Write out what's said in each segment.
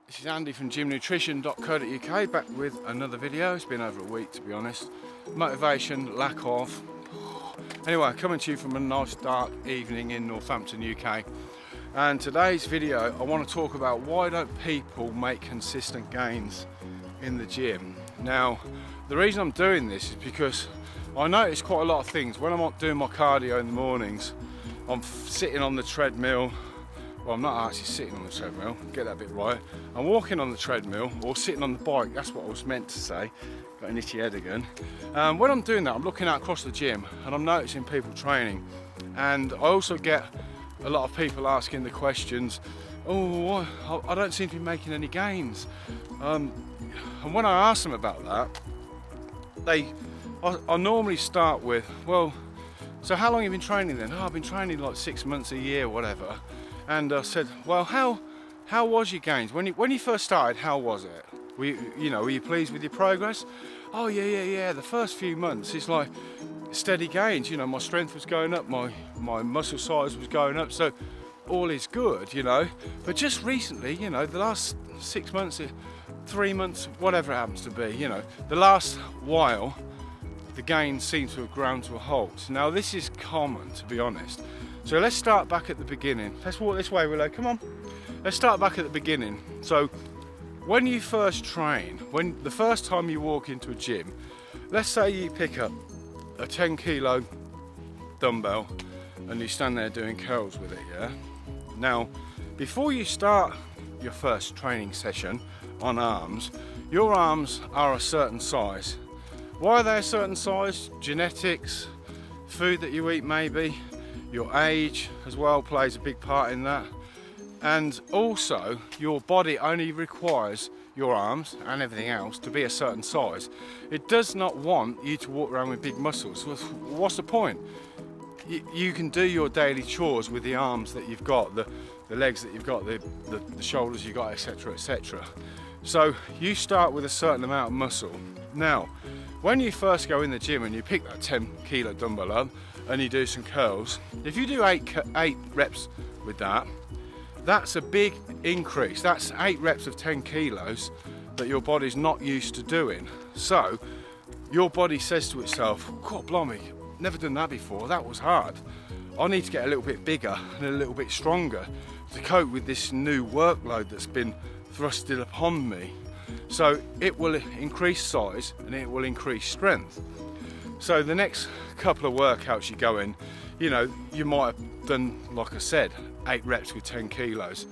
This is Andy from gymnutrition.co.uk, back with another video. It's been over a week, to be honest. Motivation, lack of. Anyway, coming to you from a nice dark evening in Northampton, UK. And today's video, I want to talk about why don't people make consistent gains in the gym. Now, the reason I'm doing this is because I notice quite a lot of things. When I'm not doing my cardio in the mornings, I'm sitting on the treadmill. Well, I'm not actually sitting on the treadmill, get that bit right. I'm walking on the treadmill or sitting on the bike, that's what I was meant to say. Got an itchy head again. When I'm doing that, I'm looking out across the gym and I'm noticing people training. And I also get a lot of people asking the questions, oh, I don't seem to be making any gains. And when I ask them about that, I normally start with, well, so how long have you been training then? Oh, I've been training like 6 months, a year, whatever. And I said, well, how was your gains? When you first started, how was it? Were you pleased with your progress? Oh yeah. The first few months, it's like steady gains. My strength was going up, my muscle size was going up, so all is good, But just recently, the last 6 months, 3 months, whatever it happens to be, the last while, the gains seem to have ground to a halt. Now this is common, to be honest. So let's start back at the beginning. Let's walk this way, Willow, come on. Let's start back at the beginning. So when you first train, when the first time you walk into a gym, let's say you pick up a 10 kilo dumbbell and you stand there doing curls with it, yeah? Now, before you start your first training session on arms, your arms are a certain size. Why are they a certain size? Genetics, food that you eat maybe, your age as well plays a big part in that. And also, your body only requires your arms and everything else to be a certain size. It does not want you to walk around with big muscles. What's the point? You can do your daily chores with the arms that you've got, the legs that you've got, the shoulders you've got, etc, etc. So you start with a certain amount of muscle. Now, when you first go in the gym and you pick that 10 kilo dumbbell up and you do some curls, if you do eight reps with that, that's a big increase. That's 8 reps of 10 kilos that your body's not used to doing. So your body says to itself, God blimey, never done that before, that was hard. I need to get a little bit bigger and a little bit stronger to cope with this new workload that's been thrusted upon me. So it will increase size and it will increase strength. So the next couple of workouts you go in, you might have done, like I said, 8 reps with 10 kilos.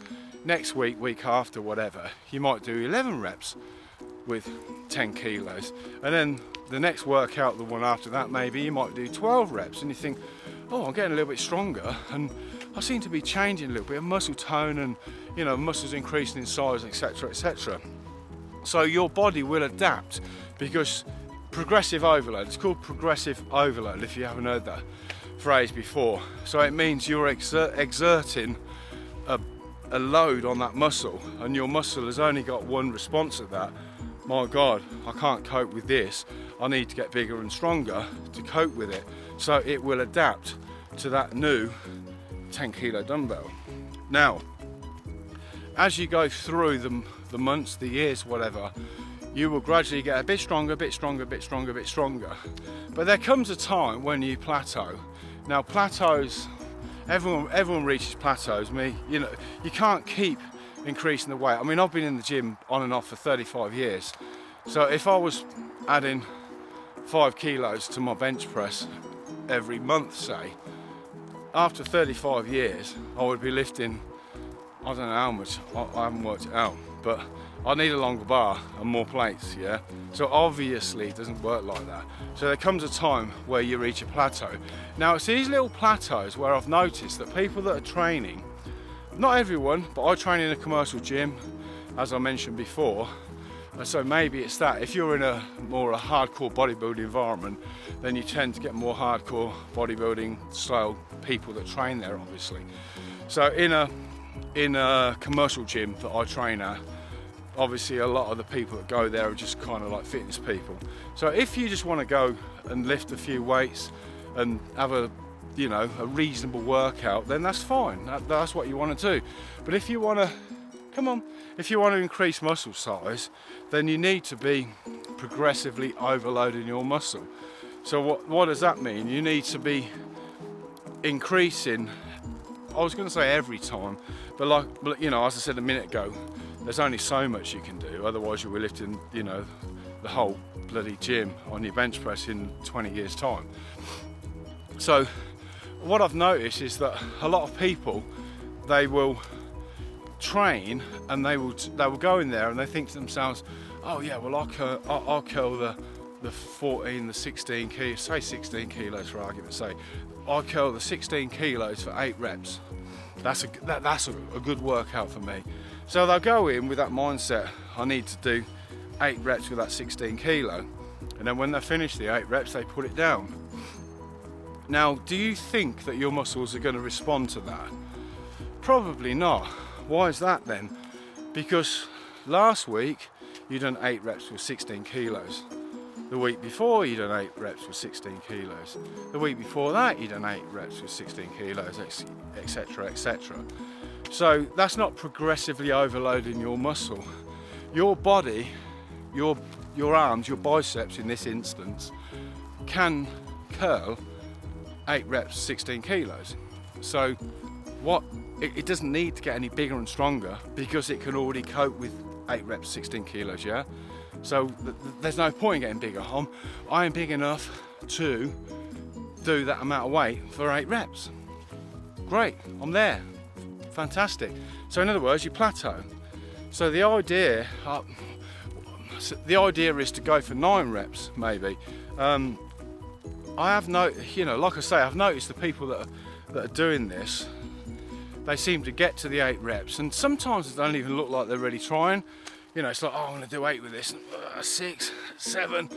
Next week after, whatever, you might do 11 reps with 10 kilos. And then the next workout, the one after that, maybe you might do 12 reps. And you think, oh, I'm getting a little bit stronger and I seem to be changing a little bit of muscle tone and, muscles increasing in size, etc, etc. So your body will adapt because progressive overload, it's called progressive overload if you haven't heard that phrase before. So it means you're exerting a load on that muscle and your muscle has only got one response to that. My God, I can't cope with this. I need to get bigger and stronger to cope with it. So it will adapt to that new 10 kilo dumbbell. Now, as you go through the months, the years, whatever, you will gradually get a bit stronger, a bit stronger, a bit stronger, a bit stronger. But there comes a time when you plateau. Now plateaus, everyone reaches plateaus. You can't keep increasing the weight. I mean, I've been in the gym on and off for 35 years. So if I was adding 5 kilos to my bench press every month, say, after 35 years, I would be lifting, I don't know how much, I haven't worked it out, but I need a longer bar and more plates, yeah? So obviously it doesn't work like that. So there comes a time where you reach a plateau. Now it's these little plateaus where I've noticed that people that are training, not everyone, but I train in a commercial gym, as I mentioned before, so maybe it's that. If you're in a hardcore bodybuilding environment, then you tend to get more hardcore bodybuilding style people that train there, obviously. So in a commercial gym that I train at, obviously a lot of the people that go there are just kind of like fitness people. So if you just want to go and lift a few weights and have a reasonable workout, then that's fine. That's what you want to do. But if you want to Come on. If you want to increase muscle size, then you need to be progressively overloading your muscle. So what does that mean? You need to be increasing, I was going to say every time, but like, you know, as I said a minute ago, there's only so much you can do, otherwise you'll be lifting, you know, the whole bloody gym on your bench press in 20 years time. So what I've noticed is that a lot of people, they will train and they will go in there and they think to themselves, oh yeah, well I'll curl the 14, the 16 kilos, say 16 kilos for argument's sake. I'll curl the 16 kilos for 8 reps. That's a good workout for me. So they'll go in with that mindset, I need to do 8 reps with that 16 kilo. And then when they finish the 8 reps, they put it down. Now, do you think that your muscles are going to respond to that? Probably not. Why is that then? Because last week you done 8 reps with 16 kilos. The week before you done 8 reps with 16 kilos. The week before that you done 8 reps with 16 kilos, etc, etc. So that's not progressively overloading your muscle. Your body, your arms, your biceps in this instance, can curl 8 reps, 16 kilos. So it doesn't need to get any bigger and stronger because it can already cope with 8 reps, 16 kilos, yeah? So there's no point in getting bigger. I am big enough to do that amount of weight for 8 reps. Great, I'm there. Fantastic. So in other words, you plateau. So the idea is to go for 9 reps, maybe. I have noticed, you know, like I say, I've noticed the people that are doing this, they seem to get to the 8 reps, and sometimes they don't even look like they're really trying. You know, it's like, oh, I'm going to do 8 with this. 6, 7,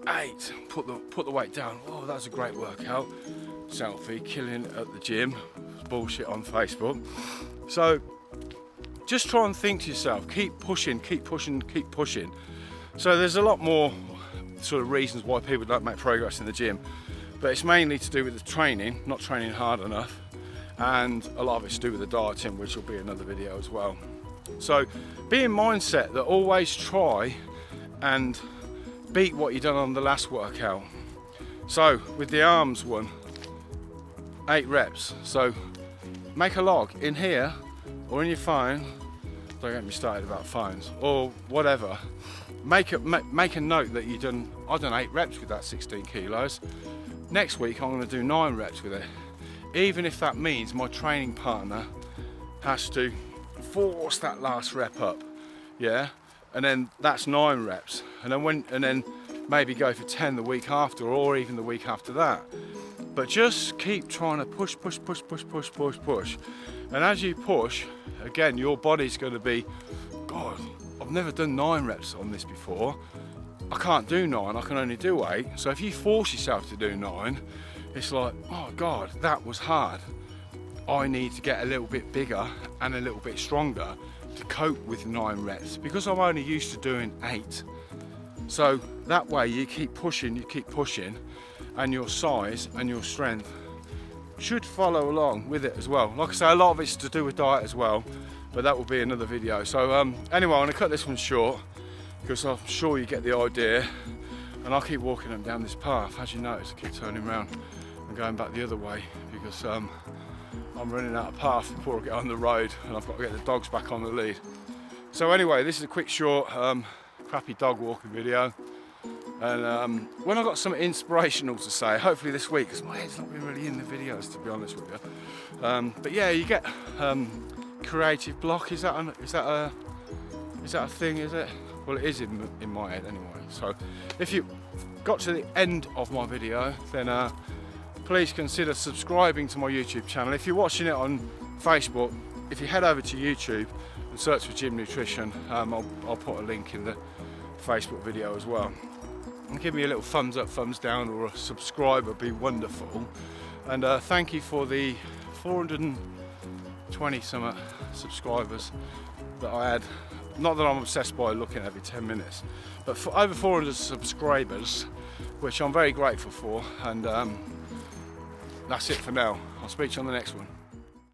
8. Put the weight down. Oh, that's a great workout. Selfie, killing it at the gym. Bullshit on Facebook. So just try and think to yourself, keep pushing, keep pushing, keep pushing. So there's a lot more sort of reasons why people don't make progress in the gym, but it's mainly to do with the training, not training hard enough, and a lot of it's to do with the dieting, which will be another video as well. So be in mindset that always try and beat what you done on the last workout. So with the arms one, 8 reps. So make a log in here or in your phone. Don't get me started about phones or whatever. Make a note that I've done 8 reps with that 16 kilos. Next week I'm going to do 9 reps with it. Even if that means my training partner has to force that last rep up, yeah, and then that's 9 reps, and then maybe go for 10 the week after, or even the week after that. But just keep trying to push, and as you push, again, your body's going to be, God, I've never done 9 reps on this before. I can't do 9, I can only do 8. So if you force yourself to do 9, it's like, oh God, that was hard. I need to get a little bit bigger and a little bit stronger to cope with 9 reps because I'm only used to doing 8. So that way you keep pushing, and your size and your strength should follow along with it as well. Like I say, a lot of it's to do with diet as well, but that will be another video. So anyway, I'm going to cut this one short because I'm sure you get the idea, and I'll keep walking them down this path. As you notice, I keep turning around and going back the other way because I'm running out of path before I get on the road, and I've got to get the dogs back on the lead. So anyway, this is a quick short crappy dog walking video, and when I've got something inspirational to say, hopefully this week, because my head's not been really in the videos to be honest with you, but yeah, you get creative block. Is that a thing, is it? Well, it is in my head anyway. So if you got to the end of my video, then please consider subscribing to my YouTube channel. If you're watching it on Facebook, if you head over to YouTube and search for Gym Nutrition, I'll put a link in the Facebook video as well. And give me a little thumbs up, thumbs down, or a subscribe would be wonderful. And thank you for the 420 some subscribers that I had. Not that I'm obsessed by looking every 10 minutes, but for over 400 subscribers, which I'm very grateful for. And that's it for now. I'll speak to you on the next one.